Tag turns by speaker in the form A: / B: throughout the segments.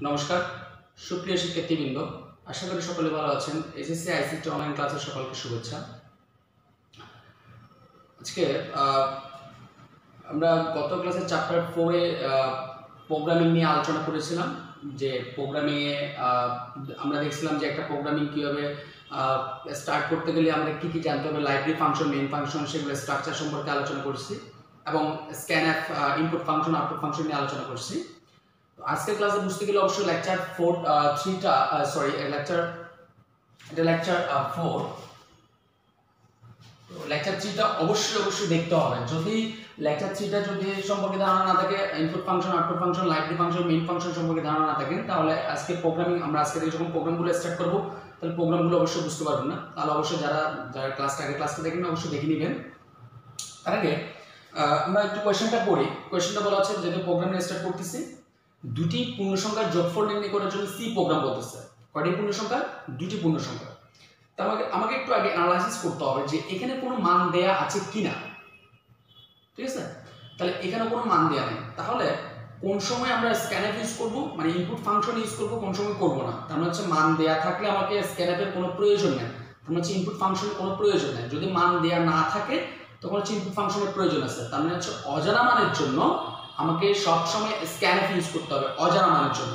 A: নমস্কার সুপ্রিয় শিক্ষার্থীবৃন্দ, আশা করি সকলে ভালো আছেন। এসএসসি আইসিটি অনলাইন ক্লাসে সকলকে শুভেচ্ছা। আজকে আমরা গত ক্লাসে চ্যাপ্টার 4 এ প্রোগ্রামিং নিয়ে আলোচনা করেছিলাম। যে প্রোগ্রামিংয়ে আমরা দেখছিলাম যে একটা প্রোগ্রামিং কীভাবে স্টার্ট করতে গেলে আমাদের কী কী জানতে হবে, লাইব্রেরি ফাংশন, মেইন ফাংশন, সেগুলো স্ট্রাকচার সম্পর্কে আলোচনা করছি এবং scanf input function, output function নিয়ে আলোচনা করছি। আজকের ক্লাসে বুঝতে গেলে অবশ্যই লেকচার 4 লেকচার 3টা অবশ্যই দেখতে হবে। যদি লেকচার 3টা যদি সম্পর্কে ধারণা না থাকে, input function, output function, library function, main function সম্পর্কে ধারণা না থাকে, তাহলে আজকে প্রোগ্রামিং আমরা আজকে যখন প্রোগ্রামগুলো স্টার্ট করব, তাহলে প্রোগ্রামগুলো অবশ্যই বুঝতে পারবেন না। তাহলে অবশ্যই যারা ক্লাসটা দেখেন অবশ্যই দেখে নেবেন। তার আগে আমরা একটু কোয়েশ্চেনটা পড়ি। কোয়েশ্চেনটা বলা আছে, যেহেতু প্রোগ্রাম স্টার্ট করতেছি, দুটি পূর্ণসংখ্যার যোগফল নির্ণয় করার জন্য সি প্রোগ্রাম বলতেছে। কয়টি পূর্ণসংখ্যা? দুটি পূর্ণসংখ্যা। তাহলে আমাকে একটু আগে অ্যানালাইসিস করতে হবে যে এখানে কোনো মান দেয়া আছে কিনা। ঠিক আছে, তাহলে এখানে কোনো মান দেয়া নেই। তাহলে কোন সময় আমরা স্ক্যানএফ ইউজ করব, মানে ইনপুট ফাংশন ইউজ করব, কোন সময় করব না। তার মানে হচ্ছে মান দেয়া থাকলে আমাকে স্ক্যানএফের কোনো প্রয়োজন নেই, তার মানে হচ্ছে ইনপুট ফাংশনের কোনো প্রয়োজন নেই। যদি মান দেয়া না থাকে তখন হচ্ছে ইনপুট ফাংশনের প্রয়োজন আছে। তার মানে হচ্ছে অজানা মানের জন্য আমাকে সবসময় স্ক্যানএফ ইউজ করতে হবে, অজানা মানের জন্য।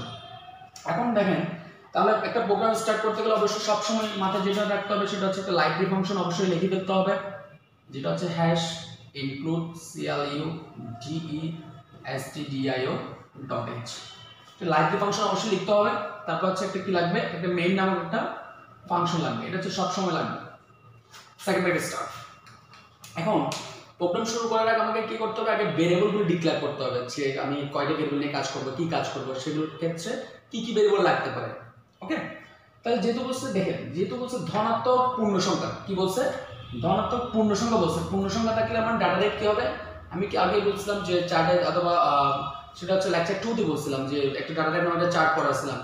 A: এখন দেখেন, তাহলে একটা প্রোগ্রাম স্টার্ট করতে গেলে অবশ্যই সবসময় মাথায় যেটা রাখতে হবে সেটা হচ্ছে একটা লাইব্রেরি ফাংশন অবশ্যই লিখে ফেলতে হবে, যেটা হচ্ছে hash include CLUDESTDIO.h। Library function অবশ্যই লিখতে হবে। তারপর হচ্ছে একটা কি লাগবে, একটা মেইন নামক একটা ফাংশন লাগবে, এটা হচ্ছে সবসময় লাগবে। Second bracket start. এখন প্রোগ্রাম শুরু করার আগে আমাকে কি করতে হবে, আগে ভেরিয়েবলগুলো ডিক্লেয়ার করতে হবে যে আমি কয়টা ভেরিয়েবল নিয়ে কাজ করব, কি কাজ করব, সেগুলোর ক্ষেত্রে কি কি ভেরিয়েবল লাগতে পারে। ওকে, তাহলে যেহেতু বলছে ধনাত্মক পূর্ণ সংখ্যা, কি বলছে, ধনাত্মক পূর্ণ সংখ্যা বলছে। পূর্ণ সংখ্যা থাকলে আমার ডাটা টাইপ কি হবে, আমি কি আগে বলছিলাম যে চার্টে অথবা সেটা হচ্ছে লেকচার 2 তে বলছিলাম যে একটা ডাটা টাইপ আমাদের চার্ট করাছিলাম।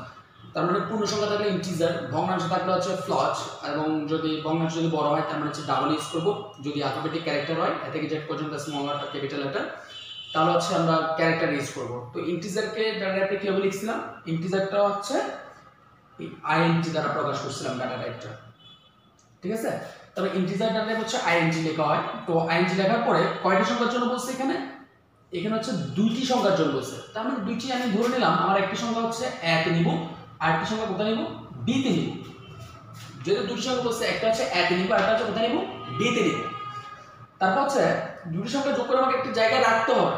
A: তার মানে পূর্ণ সংখ্যা থাকলে ইন্টিজার, ভগ্নাংশ থাকলে হচ্ছে ফ্লট, এবং যদি ভগ্নাংশ যদি বড় হয় তার মানে হচ্ছে ডাবল ইউজ করব। যদি অ্যালফাবেটিক ক্যারেক্টার হয় এ থেকে জেড পর্যন্ত স্মল লেটার, ক্যাপিটাল লেটার, তাহলে হচ্ছে আমরা ক্যারেক্টার ইউজ করব। তো ইন্টিজারকে ডাটা টাইপে কিভাবে লিখছিলাম, ইন্টিজারটা হচ্ছে INT দ্বারা প্রকাশ করছিলাম ডাটা টাইপটা। ঠিক আছে, তবে ইন্টিজার ডাটা টাইপ হচ্ছে INT লেখা হয়। তো INT লেখার পরে কয়টি সংখ্যার জন্য বলছে, এখানে হচ্ছে দুইটি সংখ্যার জন্য বলছে। তার মানে দুইটি আমি ধরে নিলাম, আমার একটি সংখ্যা হচ্ছে A তে নিব, আরেকটি সংখ্যা কোথায় নিব, B তে নিব। যেহেতু দুটি সংখ্যা বলছে, একটা হচ্ছে A তে নিব, আরেকটা হচ্ছে কোথায় নিব, B তে নিব। তারপর হচ্ছে দুটি সংখ্যা যোগ করে আমাকে একটা জায়গায় রাখতে হবে।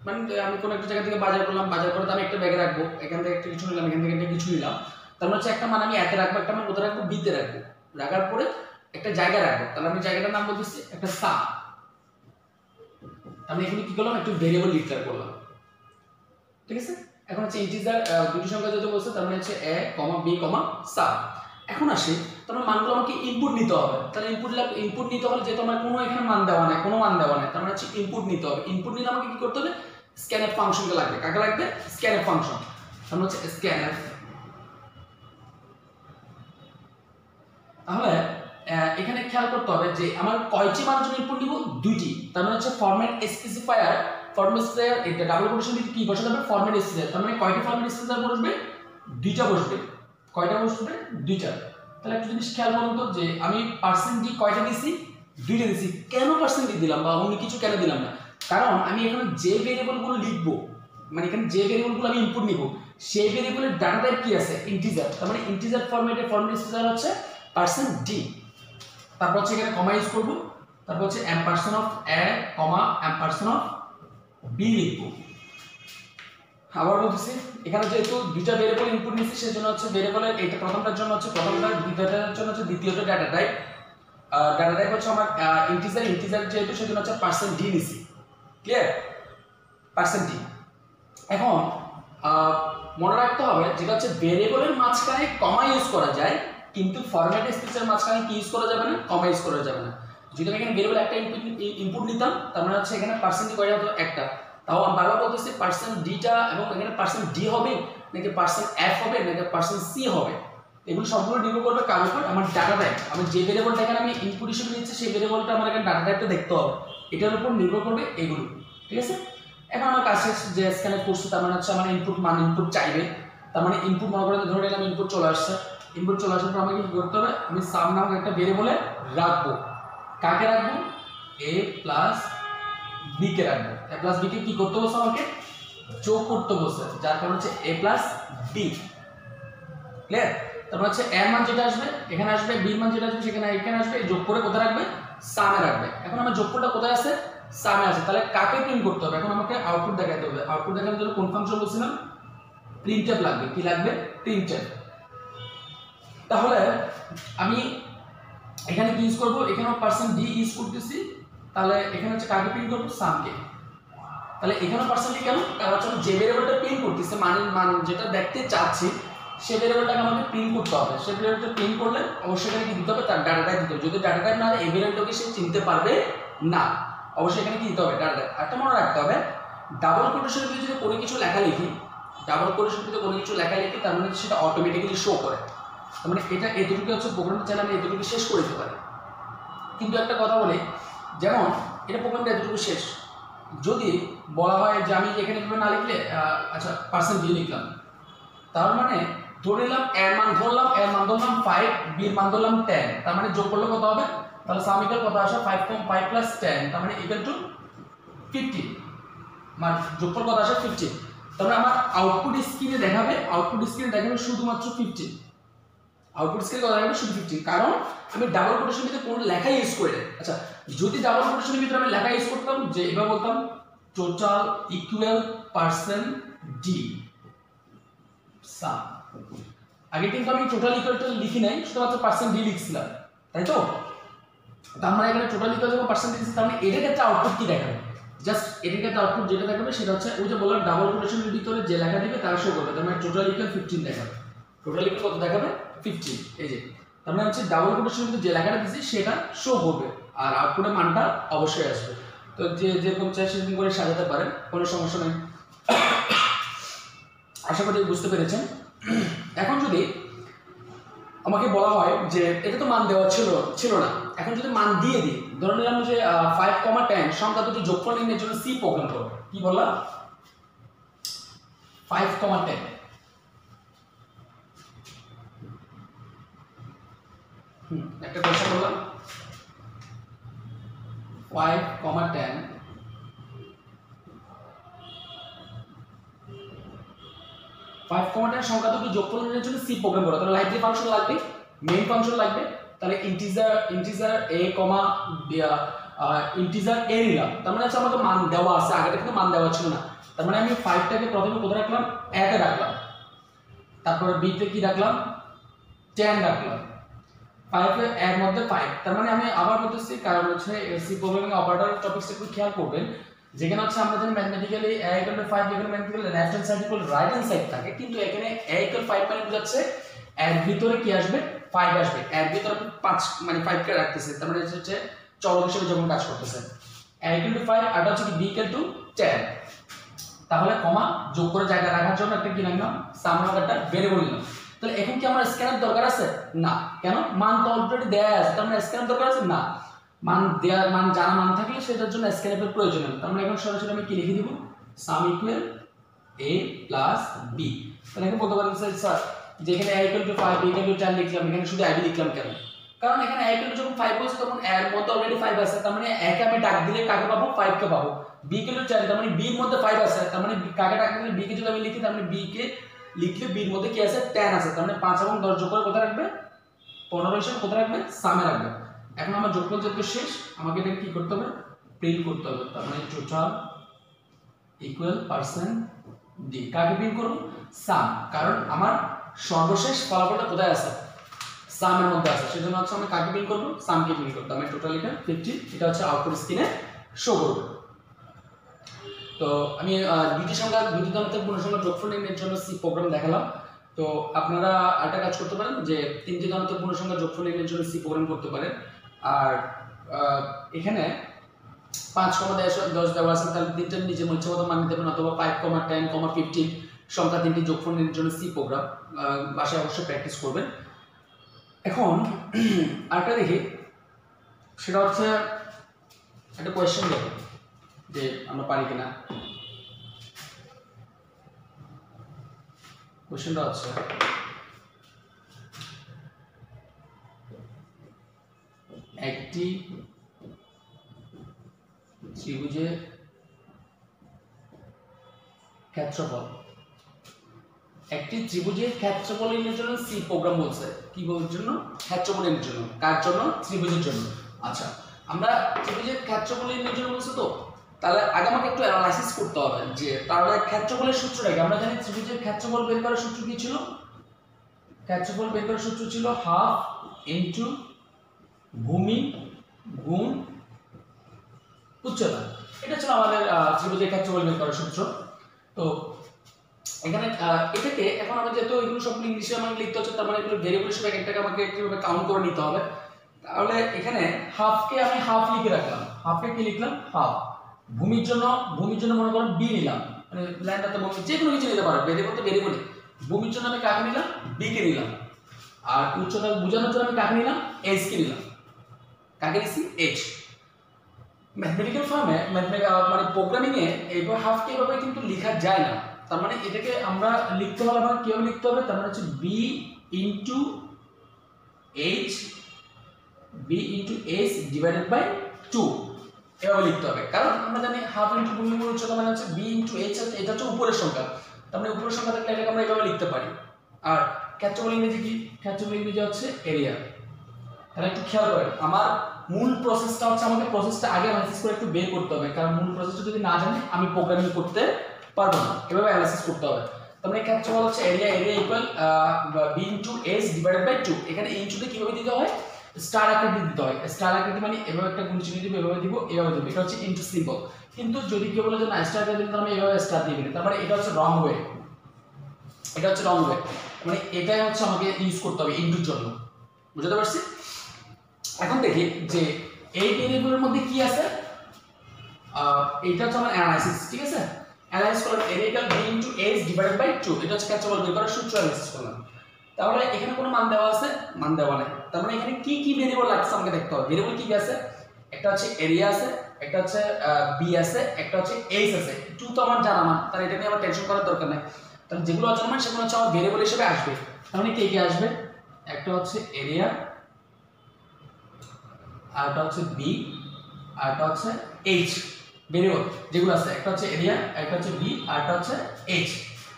A: মানে আমি কোনো একটা জায়গা থেকে বাজার করলাম, বাজার করে তো আমি একটা ব্যাগে রাখবো, এখান থেকে একটা কিছু নিলাম, এখান থেকে একটা কিছু নিলাম। তার মানে হচ্ছে একটা মান আমি A তে রাখবো, একটা মান কোথায় রাখবো, B তে রাখবো। রাখার পরে একটা জায়গা রাখবো, তাহলে আমি জায়গাটার নাম বলতেছি একটা সাম। আমি এখানে কি করলাম, একটা ভেরিয়েবল ডিক্লেয়ার করলাম। ঠিক আছে, এখন হচ্ছে ইন্টিজার দুটি সংখ্যা যেটা বলছে, তার মানে হচ্ছে A, B, সাম। এখন আসি, তার মানে মানগুলো আমাকে ইনপুট নিতে হবে। তাহলে ইনপুট নিতে হলে যেহেতু আমার কোনো এখানে মান দেওয়া নাই, তার মানে হচ্ছে ইনপুট নিতে হবে। ইনপুট নিলে আমাকে কি করতে হবে, স্ক্যানএফ ফাংশনকে লাগবে। কাকে লাগবে, স্ক্যানএফ ফাংশন। তার মানে হচ্ছে স্ক্যানএফ। তাহলে এখানে খেয়াল করতে হবে যে আমার কয়টি মানের জন্য ইনপুট নিব, দুইটি। তার মানে হচ্ছে ফরম্যাট স্পেসিফায়ার, এটা ডাবল কোটেশন দিয়ে কি বসাতে হবে, ফরম্যাট স্পেসিফায়ার। তার মানে কয়টি ফরম্যাট স্পেসিফায়ার বসবে, দুইটা বসবে। কয়টা বসবে, দুইটা। তাহলে একটা জিনিস খেয়াল করুন তো, যে আমি %d কয়টা দিছি, দুইটা দিছি। কেন %d দিলাম বা অন্য কিছু কেন দিলাম না, কারণ আমি এখানে যে ভেরিয়েবলগুলো লিখবো, মানে এখানে যে ভেরিয়েবলগুলো আমি ইনপুট নিব, সেই ভেরিয়েবলের ডাটা টাইপ কি আছে, ইন্টিজার। তার মানে ইন্টিজার ফরম্যাটে ফরম্যাট স্পেসিফায়ার হচ্ছে %d। তারপর হচ্ছে এখানে কমা ইউজ করব, তারপর হচ্ছে ampersand of a, ampersand of b লিখব। আবার বলতেছি, এখানে যেহেতু দুইটা ভেরিয়েবল ইনপুট নিচ্ছি, সেজন্য হচ্ছে ভেরিয়েবলের এটা প্রথমটার জন্য হচ্ছে প্রথমটা, দ্বিতীয়টার জন্য হচ্ছে দ্বিতীয়টা ডাটা টাইপ। ডাটা টাইপ হচ্ছে আমার ইন্টিজার যেহেতু, সেজন্য হচ্ছে %d নিছি। Clear, %d। এখন মনে রাখতে হবে যেটা হচ্ছে ভেরিয়েবলের মাঝখানে কমা ইউজ করা যায়, কিন্তু ফরম্যাট স্পেসের মাঝখানে কি ইউজ করা যাবে না, কমা ইউজ করা যাবে না। যদি আমি এখানে ভেরিয়েবল একটা ইনপুট নিতাম, তার মানে হচ্ছে এখানে %d কয়টা হতো, একটা। তাও আমি বারবার বলতেছি %dটা, এবং এখানে %d হবে নাকি %f হবে নাকি %c হবে, এগুলো সবগুলো নির্ভর করবে কার উপর, আমার ডাটা টাইপ। আমি যে ভেরিয়েবলটা এখানে আমি ইনপুট হিসেবে নিচ্ছি, সেই ভেরিয়েবলটা আমার এখানে ডাটা টাইপটা দেখতে হবে, এটার উপর নির্ভর করবে এগুলো। ঠিক আছে, এখন আমার কাছে যে স্ক্যানএফ করছি, তার মানে হচ্ছে আমার ইনপুট চাইবে। তার মানে ইনপুট মনে করে ধরে নিলাম ইনপুট চলে আসছে, ইনপুট চলে আসার পর আমাকে কি করতে হবে, আমি সাম নামক একটা ভেরিয়েবলে রাখবো। কাকে রাখবো? a প্লাস বি কে রাখবো। a প্লাস বি কে কি করতে বলছে? আমাকে যোগ করতে বলছে, যার কারণ হচ্ছে a প্লাস বি। ক্লিয়ার? তারপর হচ্ছে এর মান যেটা আসবে এখানে আসবে, বি মান যেটা আসবে সেখানে এখানে আসবে, যোগ করে কোথায় রাখবে? সামে রাখবে। এখন আমার যোগফলটা কোথায় আছে? সামে আছে। তাহলে কাকে প্রিন্ট করতে হবে? এখন আমাকে আউটপুট দেখাতে হবে। আউটপুট দেখানোর জন্য কোন ফাংশন বলছিলাম? প্রিন্টএফ লাগবে। কি লাগবে? প্রিন্টএফ। তাহলে আমি এখানে কি ইউজ করব? এখানে % d ইউজ করতেছি। তাহলে এখানে হচ্ছে কাকে প্রিন্ট করব? সামকে। তাহলে এখানে % d কেন? কারণ হচ্ছে আমি যে ভেরিয়েবলটা প্রিন্ট করতেছি, মানের মান যেটা দেখতে চাচ্ছি সেই ভেরিয়েবলটাকে আমাকে প্রিন্ট করতে হবে। সেই ভেরিয়েবলটা প্রিন্ট করলে অবশ্যই এখানে কি দিতে হবে? তার ডাটা টাইপ দিতে হবে। যদি ডাটা টাইপ না হয় এই ভেরিয়েবলটাকে সে চিনতে পারবে না। অবশ্যই এখানে কি দিতে হবে? Data type. একটা মনে রাখতে হবে, ডাবল কোটেশনের ভিতরে যদি কোনো কিছু লেখা লিখি, ডাবল কোটেশনের ভিতরে কোনো কিছু লেখা লিখি, তার মানে সেটা অটোমেটিক্যালি শো করে। তার মানে এটা এতটুকু হচ্ছে প্রোগ্রামটা চাইলে আমি এতটুকু শেষ করে দিতে পারি। কিন্তু একটা কথা বলি, যেমন এটা প্রোগ্রামটা এতটুকু শেষ, যদি বলা হয় যে আমি এখানে না লিখলে আচ্ছা % d লিখলাম, তার মানে ধরে নিলাম এর মান ধরলাম 5, বির মান ধরলাম 10, তার মানে যোগ করলে কত হবে? তাহলে সাম ইকুয়াল কত আসে? 5 + 10, তার মানে ইকুয়াল টু 50। মানে যোগফল কত আসে? 50। তাহলে আমার আউটপুট স্ক্রিনে দেখাবে, শুধুমাত্র 50। আউটপুট স্ক্রিনে কত দেখাবে? শুধু 50। কারণ আমি ডাবল কোটেশনের ভিতরে কোনো লেখা ইউজ করি না। আচ্ছা, যদি ডাবল কোটেশনের ভিতরে আমি লেখা ইউজ করতাম, যে এবার বলতাম টোটাল ইকুয়াল % d সাম, আগে কিন্তু আমি টোটাল ইকুয়ালটা লিখি নাই, শুধুমাত্র % d লিখছিলাম, তাই তো? তার মানে এখানে টোটাল ইকুয়াল যখন % দিচ্ছি, তার মানে এর ক্ষেত্রে আউটপুট কি দেখাবে? জাস্ট এর ক্ষেত্রে আউটপুট যেটা দেখাবে সেটা হচ্ছে ওই যে বললাম ডাবল কোটেশনের ভিতরে যে লেখা দিবে তার শো করবে। তার মানে টোটাল ইকুয়াল 15 দেখাবে। টোটাল ইকুয়াল কত দেখাবে? 15। এই যে তার মানে হচ্ছে ডাবল কোটেশনের ভিতরে যে লেখাটা দিছি সেটা শো করবে, আর আউটপুটের মানটা অবশ্যই আসবে। তো যে যেরকম চাই সেরকম করে সাজাতে পারেন, কোনো সমস্যা নেই। আশা করি বুঝতে পেরেছেন। এখন যদি আমাকে বলা হয় যে এটা তো মান দেওয়া ছিল না, এখন যদি মান দিয়ে দিই, ধরে নিলাম যে 5, 10 সংখ্যা দুটি যোগফল নির্ণয়ের জন্য সি প্রোগ্রাম করব। কি বললাম? 5, 10 একটা কোশ্চেন বললাম 5, 10 5, 10 সংখ্যা দুটি যোগফল নির্ণয়ের জন্য সি প্রোগ্রাম করো। তাহলে লাইব্রেরি ফাংশন লাগবে, মেইন ফাংশন লাগবে। তাহলে ইন্টিজার a, ইন্টিজার a নিলাম, তার মানে হচ্ছে আমাকে মান দেওয়া আছে, আগে কিন্তু মান দেওয়া ছিল না। তার মানে আমি 5টাকে প্রথমে কোথায় রাখলাম? a তে রাখলাম, তারপরে b তে কি রাখলাম? 10 রাখলাম। 5 এর মধ্যে 5, তার মানে আমি আবার বলতেছি, কারণ হচ্ছে সি প্রোগ্রামিং অপারেটর টপিকটা একটু খেয়াল করবেন। যেখানে হচ্ছে আমরা জানি ম্যাথমেটিক্যালি a = 5, যেখানে mathematically left hand side equal right hand side থাকে, কিন্তু এখানে a = 5 মানে বোঝাচ্ছে এর ভিতরে কি আসবে? 5 আসবে। এর ভিতরে 5 মানে 5 কে রাখতেছে, তার মানে হচ্ছে চলক হিসেবে যখন কাজ করতেছে। a = 5 আর হচ্ছে কি b = 10। তাহলে কমা যোগ করে জায়গা রাখার জন্য একটা কি রাখলাম? সাম নামক একটা ভেরিয়েবল নিলাম। তাহলে এখন কি আমার স্ক্যানার দরকার আছে? না। কেন? মান তো অলরেডি দেয়া আছে, তার মানে স্ক্যানার দরকার আছে না। মান জানা মান থাকলে সেটার জন্য স্ক্যানারের প্রয়োজন নেই। তার মানে এখন সরাসরি আমি কি লিখে দিব? সাম ইকুয়াল a প্লাস b। তাহলে এখন বলতে পারেন স্যার যেখানে a = 5, b = 10 লিখলাম, এখানে শুধু ib লিখলাম কেন? কারণ এখানে a যখন 5 বলছে তখন এর মধ্যে অলরেডি 5 আছে, তার মানে a কে আমি ডাক দিলে কাকে পাবো? 5 কে পাবো। b = 10, তার মানে b এর মধ্যে 5 আছে, তার মানে কাকে ডাক দিলে b কে যদি আমি লিখি, তার মানে b কে লিখলে b এর মধ্যে কি আছে? 10 আছে, তার মানে 5 এবং 10 যোগ করে কোথায় রাখবে? 15 হিসেবে কোথায় রাখবে? সামে রাখবে। এখন আমার যোগফল যেহেতু শেষ, আমাকে এটা কি করতে হবে? প্রিন্ট করতে হবে। তার মানে টোটাল ইকুয়াল % d। কাকে প্রিন্ট করব? সাম, কারণ আমার সর্বশেষ ফলাফলটা কোথায় আছে? সামের মধ্যে আছে, সেজন্য হচ্ছে আমি কাকে প্রিন্ট করব? সামকে প্রিন্ট করব। আমি টোটাল এটা 50, এটা হচ্ছে আউটপুট স্ক্রিনে শো করবে। তো আমি দুটি ধনাত্মক পূর্ণসংখ্যার যোগফল নির্ণয়ের জন্য সি প্রোগ্রাম দেখালাম। তো আপনারা আরেকটা কাজ করতে পারেন যে তিনটি ধনাত্মক পূর্ণসংখ্যার যোগফল নির্ণয়ের জন্য সি প্রোগ্রাম করতে পারেন। আর এখানে 5, 10 দেওয়া আছে, তাহলে তিনটার নিজের ইচ্ছা মতো মান দিতে পারেন, অথবা 5, 10, 15 সংখ্যা তিনটি যোগফল নির্ণয়ের জন্য সি প্রোগ্রাম বাসায় অবশ্যই প্র্যাকটিস করবেন। এখন আরেকটা দেখি, সেটা হচ্ছে একটা কোয়েশ্চেন দেবো যে আমরা পারি কিনা। কোশ্চেনটা হচ্ছে একটি ত্রিভুজের ক্ষেত্রফল, একটি ত্রিভুজের ক্ষেত্রফলের জন্য সি প্রোগ্রাম বলছে কি বলার জন্য, ক্ষেত্রফলের জন্য, কার জন্য, ত্রিভুজের জন্য। আচ্ছা আমরা ত্রিভুজের ক্ষেত্রফলের জন্য বলছে তো, তাহলে আগে আমাকে একটু অ্যানালাইসিস করতে হবে যে তাহলে ক্ষেত্রফলের সূত্রটা কি। আমরা জানি ত্রিভুজের ক্ষেত্রফল বের করার সূত্র কি ছিল, ক্ষেত্রফল বের করার সূত্র ছিল হাফ ইনটু ভূমি গুণ উচ্চতা। এটা ছিল আমাদের ত্রিভুজের ক্ষেত্রফল বের করার সূত্র। তো এখানে এটাকে এখন আমরা যেহেতু এগুলো সবগুলো ইংলিশে আমাকে লিখতে হচ্ছে, তার মানে এগুলো ভেরিয়েবল হিসেবে একটাকে আমাকে কিভাবে কাউন্ট করে নিতে হবে। তাহলে এখানে হাফকে আমি হাফ লিখে রাখলাম, হাফকে কি লিখলাম, হাফ। ভূমির জন্য মনে করুন বি নিলাম, মানে লাইনটাতে ভূমি যে কোনো কিছু নিতে পারো, ভেরিয়েবল তো ভেরিয়েবলই। ভূমির জন্য আমি কাকে নিলাম, বি কে নিলাম। আর উচ্চতা বোঝানোর জন্য আমি কাকে নিলাম, এইচ কে নিলাম। কাকে নিচ্ছি, এইচ। ম্যাথমেটিক্যাল ফর্মে মানে প্রোগ্রামিং এ এইভাবে হাফকে এভাবে কিন্তু লেখা যায় না। তার মানে এটাকে আমরা লিখতে হলে আমাকে কিভাবে লিখতে হবে, তার মানে হচ্ছে B into H divided by 2 এভাবে লিখতে হবে। কারণ আমরা জানি হাফ ইন্টু ভূমি গুণ উচ্চতা মানে হচ্ছে বি ইন্টু এইচ, এটা হচ্ছে উপরের সংখ্যা। তার মানে উপরের সংখ্যা থাকলে এটাকে আমরা এভাবে লিখতে পারি। আর ক্ষেত্রফল ইংরেজি কি, ক্ষেত্রফল ইংরেজি হচ্ছে এরিয়া। তাহলে একটু খেয়াল করেন, আমার মূল প্রসেসটা হচ্ছে আমাকে প্রসেসটা আগে অ্যানালাইসিস করে একটু বের করতে হবে, কারণ মূল প্রসেসটা যদি না জানি আমি প্রোগ্রামিং করতে পারবো না। এভাবে অ্যানালাইসিস করতে হবে। তার মানে ক্ষেত্রফল হচ্ছে area equal B into H divided by 2। এখানে ইনটুতে কিভাবে দিতে হয়, স্টার আকৃতি দিতে হয়। স্টার আকৃতি মানে এভাবে একটা গুণ চিহ্ন দিব, এভাবে দিব, এভাবে দিব। এটা হচ্ছে ইনটু সিম্বল। কিন্তু যদি কেউ বলে যে না স্টার আকৃতি দিতে, আমি এভাবে স্টার দিই, তার মানে এটা হচ্ছে রং ওয়ে, এটা হচ্ছে রং ওয়ে। মানে এটাই হচ্ছে আমাকে ইউজ করতে হবে ইনটুর জন্য। বুঝতে পারছি? এখন দেখি যে এই ভেরিয়েবলের মধ্যে কি আছে। এটা হচ্ছে আমার অ্যানালাইসিস, ঠিক আছে। অ্যানালাইসিস করলাম area equal B into H divided by 2। এটা হচ্ছে ক্ষেত্রফল বের করার সূত্র অ্যানালাইসিস করলাম। তাহলে এখানে কোনো মান দেওয়া আছে, মান দেওয়া নাই। তার মানে এখানে কি কি ভেরিয়েবল লাগছে আমাকে দেখতে হবে। ভেরিয়েবল কি কি আছে, একটা হচ্ছে এরিয়া আছে, একটা হচ্ছে বি আছে, একটা হচ্ছে এইচ আছে। 2 তো আমার জানা মান, তাহলে এটা নিয়ে আমার টেনশন করার দরকার নাই। তাহলে যেগুলো অজানা মান সেগুলো হচ্ছে আমার ভেরিয়েবল হিসেবে আসবে। তার মানে কে কে আসবে, একটা হচ্ছে এরিয়া, আরটা হচ্ছে বি, আরটা হচ্ছে এইচ। ভেরিয়েবল যেগুলো আছে, একটা হচ্ছে এরিয়া, একটা হচ্ছে বি, আরটা হচ্ছে এইচ।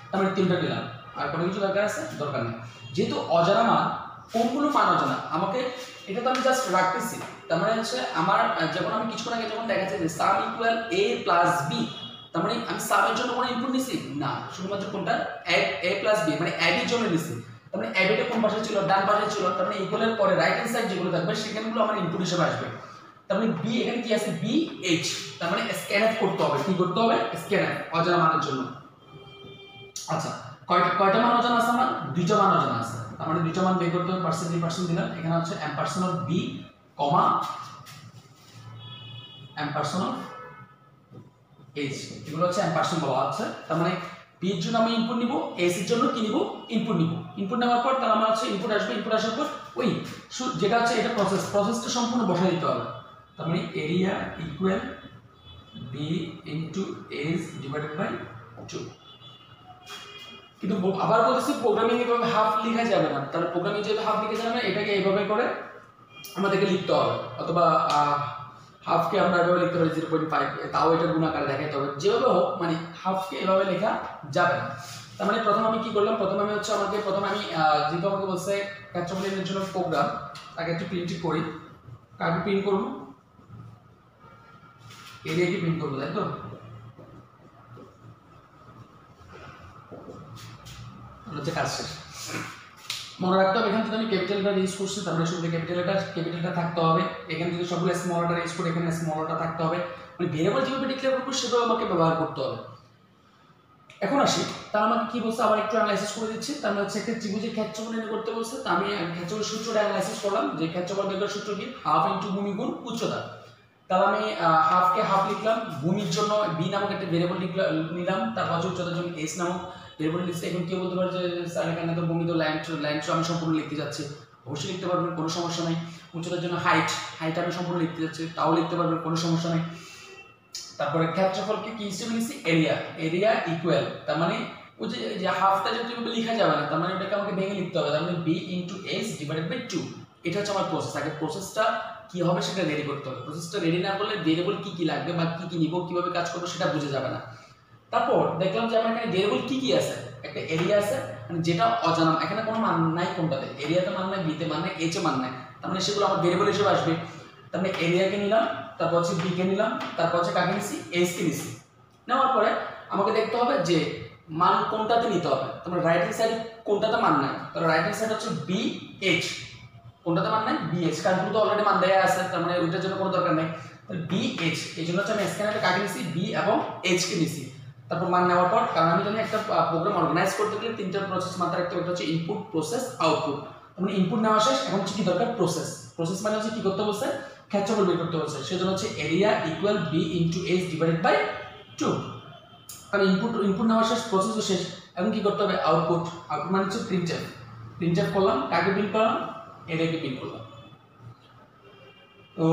A: তার মানে তিনটা দিলাম। আর কোনো কিছু দরকার আছে, দরকার নেই। যেহেতু অজানা মান, কোনগুলো মান অজানা আমাকে, এটা তো আমি জাস্ট রাখতেছি। তার মানে হচ্ছে আমার যখন আমি কিছুক্ষণ আগে যখন দেখাচ্ছি যে সাম ইকুয়াল এ প্লাস বি, তার মানে আমি সামের জন্য কোনো ইনপুট নিছি না, শুধুমাত্র কোনটা এ প্লাস বি মানে অ্যাডির জন্য নিছি। তার মানে অ্যাডিটা কোন পাশে ছিল, ডান পাশে ছিল। তার মানে ইকুয়ালের পরে রাইট হ্যান্ড সাইড যেগুলো থাকবে সেখানেগুলো আমার ইনপুট হিসেবে আসবে। তার মানে বি এখানে কি আছে, বি এইচ। তার মানে স্ক্যানএফ করতে হবে, কি করতে হবে, স্ক্যানএফ অজানা মানের জন্য। আচ্ছা কয়টা মান অজানা আছে আমার, দুইটা মান অজানা আছে। তার মানে দুইটা মান বের করতে হবে। পার্সেন্ট দিলাম, এখানে হচ্ছে ampersand of B comma ampersand of H, এগুলো হচ্ছে এম্পারসেন্ট বলা আছে। তার মানে বি এর জন্য আমি ইনপুট নিব, এইচ এর জন্য কি নিব, ইনপুট নিব। ইনপুট নেওয়ার পর তার আমার হচ্ছে ইনপুট আসবে, ইনপুট আসার পর ওই যেটা হচ্ছে এটা প্রসেসটা সম্পূর্ণ বসাই দিতে হবে। তার মানে area equal B into H divided by 2। কিন্তু আবার বলতেছি প্রোগ্রামিং এভাবে হাফ লেখা যাবে না। তাহলে প্রোগ্রামিং যেহেতু হাফ লিখে যাবে না, এটাকে এইভাবে করে আমাদেরকে লিখতে হবে। অথবা হাফকে আমরা এভাবে লিখতে পারি 0.5, তাও এটা গুণাকারে দেখাতে হবে। যেভাবে হোক মানে হাফকে এভাবে লেখা যাবে না। তার মানে প্রথম আমি কি করলাম, প্রথমে আমি হচ্ছে যেহেতু আমাকে বলছে ক্ষেত্রফলের জন্য প্রোগ্রাম, তাকে একটু প্রিন্ট করি। কাকে প্রিন্ট করবো, এরিয়াকে প্রিন্ট করবো, তাই তো। হচ্ছে কাজ শেষ। মনে রাখতে হবে এখানে যদি আমি ক্যাপিটাল লেটার ইউজ করছি, তাহলে শুধু ক্যাপিটালটা থাকতে হবে। এখানে যদি সবগুলো স্মল লেটার ইউজ করি, এখানে স্মল লেটার থাকতে হবে। মানে ভেরিয়েবল যেভাবে ডিক্লেয়ার করবো সেভাবে আমাকে ব্যবহার করতে হবে। এখন আসি, তার আমাকে কি বলছে আবার একটু অ্যানালাইসিস করে দিচ্ছি। তার মানে হচ্ছে একটা ত্রিভুজের ক্ষেত্রফল নির্ণয় করতে বলছে। তা আমি ক্ষেত্রফলের সূত্রটা অ্যানালাইসিস করলাম, যে ক্ষেত্রফল বের করার সূত্র কি, হাফ ইনটু ভূমি গুণ উচ্চতা। তাহলে আমি হাফকে হাফ লিখলাম, ভূমির জন্য বি নামক একটা ভেরিয়েবল নিলাম, তারপর উচ্চতার জন্য এইচ নামক ভেরিয়েবল লিখছি। এখন কেউ বলতে পারে যে স্যার এখানে তো ভূমি তো লাইন আমি সম্পূর্ণ লিখতে যাচ্ছি। অবশ্যই লিখতে পারবেন, কোনো সমস্যা নেই। উচ্চতার জন্য হাইট আমি সম্পূর্ণ লিখতে যাচ্ছি, তাও লিখতে পারবেন, কোনো সমস্যা নেই। তারপরে ক্ষেত্রফলকে কি হিসেবে নিচ্ছি, এরিয়া ইকুয়াল, তার মানে ওই যে হাফটা যেহেতু এভাবে লেখা যাবে না, তার মানে এটাকে আমাকে ভেঙে লিখতে হবে। তার মানে b into h divided by 2। এটা হচ্ছে আমার প্রসেস। আগে প্রসেসটা কি হবে সেটা রেডি করতে হবে। প্রসেসটা রেডি না করলে ভেরিয়েবল কি কি লাগবে বা কি কি নিব, কিভাবে কাজ করবো সেটা বুঝে যাবে না। তারপর দেখলাম যে আমার এখানে ভেরিয়েবল কি কি আছে, একটা এরিয়া আছে মানে যেটা অজানা, এখানে কোনো মান নাই কোনটাতে, এরিয়াতে মান নাই, বিতে মান নাই, এইচে মান নাই, তার মানে সেগুলো আমার ভেরিয়েবল হিসেবে আসবে। তার মানে এরিয়াকে নিলাম, তারপর হচ্ছে বি কে নিলাম, তারপর হচ্ছে কাকে নিছি, এইচ কে নিছি। নেওয়ার পরে আমাকে দেখতে হবে যে মান কোনটাতে নিতে হবে। তারপরে রাইট হ্যান্ড সাইড কোনটাতে মান নাই, তাহলে রাইট হ্যান্ড সাইড হচ্ছে বি এইচ, কোনটাতে মান নাই, বি এইচ, কারণ তো অলরেডি মান দেয়া আছে, তার মানে ওইটার জন্য কোনো দরকার নেই। তাহলে বি এইচ, এই জন্য হচ্ছে আমি স্ক্যানারে কাকে নিছি, বি এবং এইচ কে নিছি। তারপর মান নেওয়ার পর, কারণ আমি জানি একটা প্রোগ্রাম অর্গানাইজ করতে গেলে তিনটা প্রসেস মাথায় রাখতে হবে, একটা হচ্ছে ইনপুট, প্রসেস, আউটপুট। মানে ইনপুট নেওয়া শেষ, এখন হচ্ছে কি দরকার, প্রসেস। প্রসেস মানে হচ্ছে কি করতে বলছে, ক্ষেত্রফল বের করতে বলছে, সেজন্য হচ্ছে area equal B into H divided by 2। কারণ ইনপুট নেওয়া শেষ, প্রসেসও শেষ, এখন কি করতে হবে, আউটপুট। আউটপুট মানে হচ্ছে প্রিন্টএফ। প্রিন্টএফ করলাম, কাকে প্রিন্ট করলাম, এরিয়াকে প্রিন্ট করলাম। তো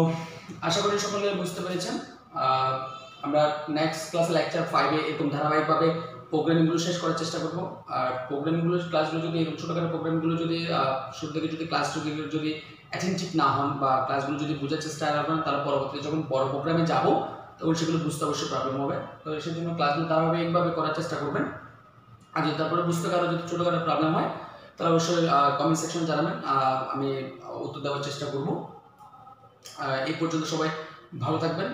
A: আশা করি সকলে বুঝতে পেরেছেন। আমরা নেক্সট ক্লাসে লেকচার 5 এ এরকম ধারাবাহিকভাবে প্রোগ্রামিংগুলো শেষ করার চেষ্টা করব। আর প্রোগ্রামিংগুলো ক্লাসগুলো যদি এরকম ছোটখাটো প্রোগ্রামগুলো যদি শুরু থেকে যদি ক্লাস যদি অ্যাটেনটিভ না হন বা ক্লাসগুলো যদি বোঝার চেষ্টা না করেন, তাহলে পরবর্তীতে যখন বড় প্রোগ্রামে যাব তখন সেগুলো বুঝতে অবশ্যই প্রবলেম হবে। তো সেই জন্য ক্লাসগুলো ধারাবাহিকভাবে করার চেষ্টা করবেন। আর যদি তারপরে বুঝতে কারো যদি ছোটখাটো প্রবলেম হয় তাহলে অবশ্যই কমেন্ট সেকশনে জানাবেন, আমি উত্তর দেওয়ার চেষ্টা করব। এই পর্যন্ত সবাই ভালো থাকবেন।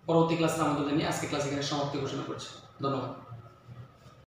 A: পরবর্তী ক্লাসে আমন্ত্রণ জানিয়ে আজকে ক্লাস এখানে সমাপ্তি ঘোষণা করছি। ধন্যবাদ।